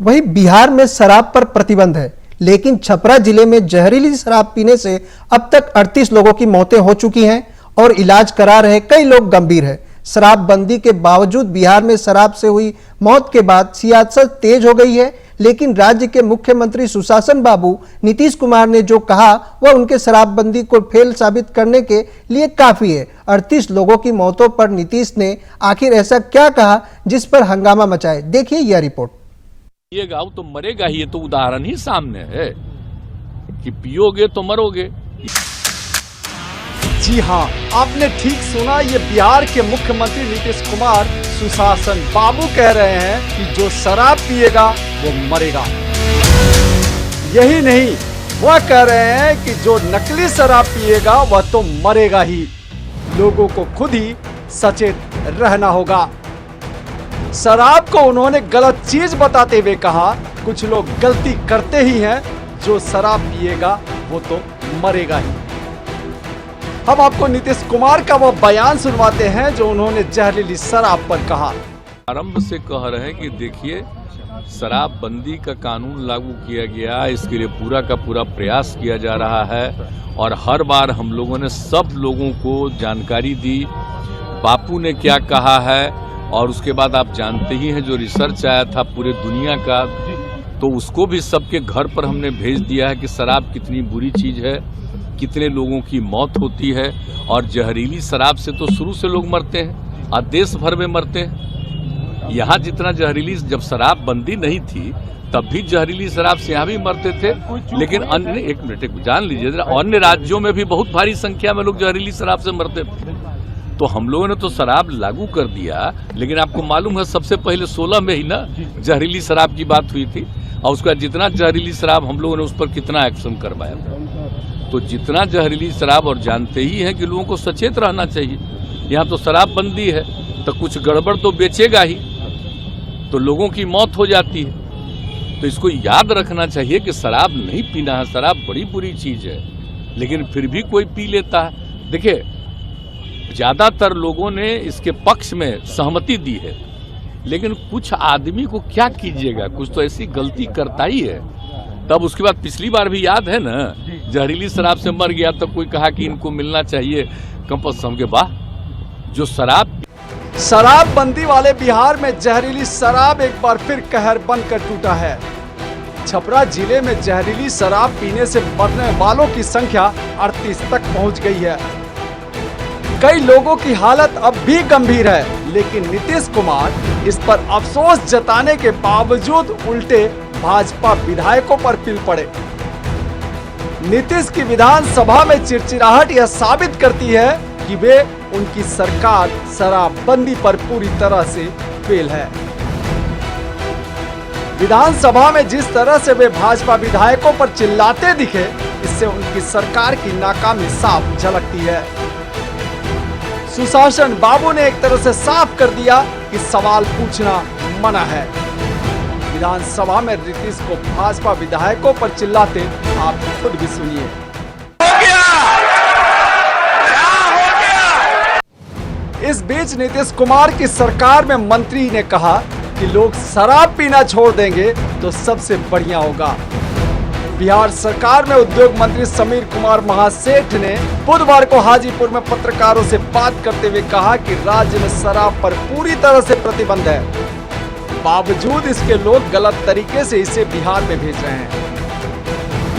वहीं बिहार में शराब पर प्रतिबंध है, लेकिन छपरा जिले में जहरीली शराब पीने से अब तक 38 लोगों की मौतें हो चुकी हैं और इलाज करा रहे कई लोग गंभीर हैं। शराबबंदी के बावजूद बिहार में शराब से हुई मौत के बाद सियासत तेज हो गई है, लेकिन राज्य के मुख्यमंत्री सुशासन बाबू नीतीश कुमार ने जो कहा वह उनके शराबबंदी को फेल साबित करने के लिए काफी है। 38 लोगों की मौतों पर नीतीश ने आखिर ऐसा क्या कहा जिस पर हंगामा मचाए, देखिए यह रिपोर्ट। पिएगा तो मरेगा ही, ये तो उदाहरण ही सामने है कि पियोगे तो मरोगे। जी हाँ, आपने ठीक सुना, ये बिहार के मुख्यमंत्री नीतीश कुमार सुशासन बाबू कह रहे हैं कि जो शराब पिएगा वो मरेगा। यही नहीं, वह कह रहे हैं कि जो नकली शराब पिएगा वह तो मरेगा ही। लोगों को खुद ही सचेत रहना होगा। शराब को उन्होंने गलत चीज बताते हुए कहा, कुछ लोग गलती करते ही हैं, जो शराब पिएगा वो तो मरेगा ही। हम आपको नीतीश कुमार का वो बयान सुनवाते हैं जो उन्होंने जहरीली शराब पर कहा। आरंभ से कह रहे हैं कि देखिए, शराबबंदी का कानून लागू किया गया, इसके लिए पूरा का पूरा प्रयास किया जा रहा है और हर बार हम लोगों ने सब लोगों को जानकारी दी, बापू ने क्या कहा है, और उसके बाद आप जानते ही हैं जो रिसर्च आया था पूरे दुनिया का, तो उसको भी सबके घर पर हमने भेज दिया है कि शराब कितनी बुरी चीज़ है, कितने लोगों की मौत होती है। और जहरीली शराब से तो शुरू से लोग मरते हैं और देश भर में मरते हैं। यहाँ जितना जहरीली, जब शराब बंदी नहीं थी तब भी जहरीली शराब से यहाँ भी मरते थे, लेकिन अन्य, एक मिनट जान लीजिए जरा, अन्य राज्यों में भी बहुत भारी संख्या में लोग जहरीली शराब से मरते थे। तो हम लोगों ने तो शराब लागू कर दिया, लेकिन आपको मालूम है सबसे पहले 16 में ही ना जहरीली शराब की बात हुई थी, और उसका जितना जहरीली शराब हम लोगों ने उस पर कितना एक्शन करवाया। तो जितना जहरीली शराब, और जानते ही हैं कि लोगों को सचेत रहना चाहिए। यहाँ तो शराब बंदी है तो कुछ गड़बड़ तो बेचेगा ही, तो लोगों की मौत हो जाती है। तो इसको याद रखना चाहिए कि शराब नहीं पीना है, शराब बड़ी बुरी चीज़ है, लेकिन फिर भी कोई पी लेता है। देखिए, ज़्यादातर लोगों ने इसके पक्ष में सहमति दी है, लेकिन कुछ आदमी को क्या कीजिएगा, कुछ तो ऐसी गलती करता ही है। तब उसके बाद पिछली बार भी याद है ना, जहरीली शराब से मर गया तो कोई कहा कि इनको मिलना चाहिए कंपल्सन के बाद जो शराबबंदी वाले बिहार में जहरीली शराब एक बार फिर कहर बनकर टूटा है। छपरा जिले में जहरीली शराब पीने से मरने वालों की संख्या 38 तक पहुंच गई है। कई लोगों की हालत अब भी गंभीर है, लेकिन नीतीश कुमार इस पर अफसोस जताने के बावजूद उल्टे भाजपा विधायकों पर पिल पड़े। नीतीश की विधानसभा में चिड़चिड़ाहट यह साबित करती है कि वे, उनकी सरकार शराबबंदी पर पूरी तरह से फेल है। विधानसभा में जिस तरह से वे भाजपा विधायकों पर चिल्लाते दिखे, इससे उनकी सरकार की नाकामी साफ झलकती है। सुशासन बाबू ने एक तरह से साफ कर दिया कि सवाल पूछना मना है। विधानसभा में नीतीश को भाजपा विधायकों पर चिल्लाते आप खुद भी सुनिए। इस बीच नीतीश कुमार की सरकार में मंत्री ने कहा कि लोग शराब पीना छोड़ देंगे तो सबसे बढ़िया होगा। बिहार सरकार में उद्योग मंत्री समीर कुमार महासेठ ने बुधवार को हाजीपुर में पत्रकारों से बात करते हुए कहा कि राज्य में शराब पर पूरी तरह से प्रतिबंध है, बावजूद इसके लोग गलत तरीके से इसे बिहार में भेज रहे हैं।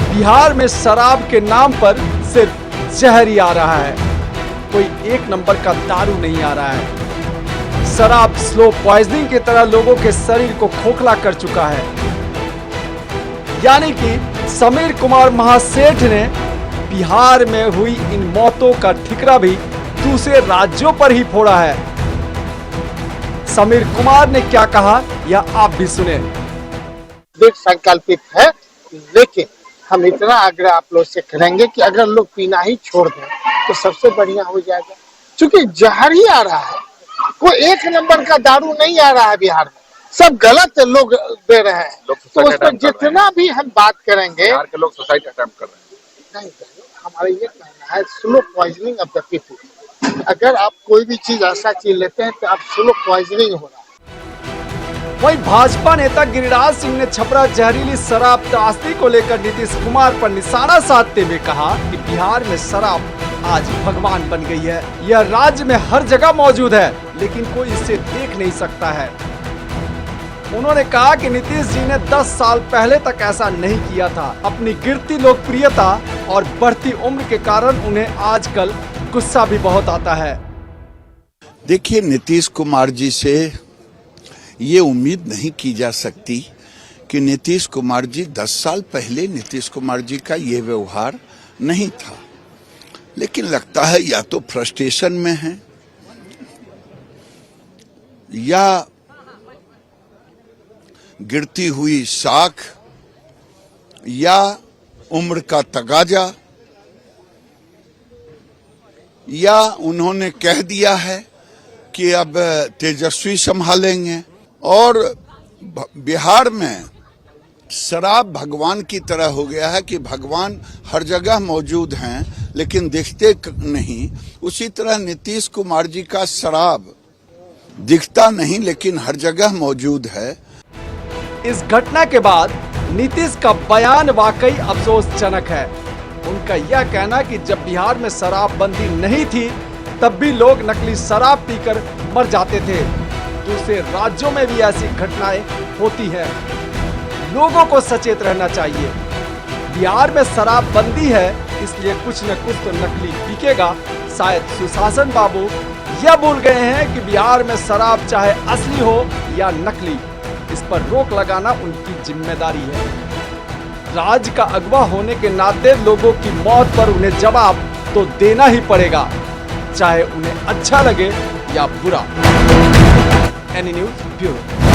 बिहार में शराब के नाम पर सिर्फ जहर ही आ रहा है, कोई एक नंबर का दारू नहीं आ रहा है। शराब स्लो पॉइजनिंग की तरह लोगों के शरीर को खोखला कर चुका है। यानी कि समीर कुमार महासेठ ने बिहार में हुई इन मौतों का ठिकरा भी दूसरे राज्यों पर ही फोड़ा है। समीर कुमार ने क्या कहा, यह आप भी सुने। संकल्पित है, लेकिन हम इतना आग्रह आप लोग से करेंगे कि अगर लोग पीना ही छोड़ दें तो सबसे बढ़िया हो जाएगा, क्योंकि जहर ही आ रहा है, कोई एक नंबर का दारू नहीं आ रहा है बिहार में, सब गलत लोग दे रहे हैं। तो उस पर जितना भी हम बात करेंगे, बिहार के लोग सुसाइड अटेम्प्ट कर रहे हैं। नहीं, हमारा ये कहना है slow poisoning of the people. अगर आप कोई भी चीज ऐसा चीज लेते हैं तो आप स्लो पॉइजनिंग हो रहा है। वहीं भाजपा नेता गिरिराज सिंह ने छपरा जहरीली शराब त्रासदी को लेकर नीतीश कुमार पर निशाना साधते हुए कहा कि बिहार में शराब आज भगवान बन गई है। यह राज्य में हर जगह मौजूद है, लेकिन कोई इसे देख नहीं सकता है। उन्होंने कहा कि नीतीश जी ने 10 साल पहले तक ऐसा नहीं किया था। अपनी गिरती लोकप्रियता और बढ़ती उम्र के कारण उन्हें आजकल गुस्सा भी बहुत आता है। देखिए, नीतीश कुमार जी से ये उम्मीद नहीं की जा सकती कि नीतीश कुमार जी 10 साल पहले नीतीश कुमार जी का ये व्यवहार नहीं था, लेकिन लगता है या तो फ्रस्ट्रेशन में है या गिरती हुई साख या उम्र का तगाजा या उन्होंने कह दिया है कि अब तेजस्वी संभालेंगे। और बिहार में शराब भगवान की तरह हो गया है कि भगवान हर जगह मौजूद हैं लेकिन दिखते नहीं। उसी तरह नीतीश कुमार जी का शराब दिखता नहीं लेकिन हर जगह मौजूद है। इस घटना के बाद नीतीश का बयान वाकई अफसोसजनक है। उनका यह कहना कि जब बिहार में शराबबंदी नहीं थी तब भी लोग नकली शराब पीकर मर जाते थे। दूसरे राज्यों में भी ऐसी घटनाएं होती है। लोगों को सचेत रहना चाहिए। बिहार में शराबबंदी है, इसलिए कुछ न कुछ तो नकली बिकेगा। शायद सुशासन बाबू यह भूल गए हैं कि बिहार में शराब चाहे असली हो या नकली, इस पर रोक लगाना उनकी जिम्मेदारी है। राज्य का अगवा होने के नाते लोगों की मौत पर उन्हें जवाब तो देना ही पड़ेगा, चाहे उन्हें अच्छा लगे या बुरा। Any news bureau.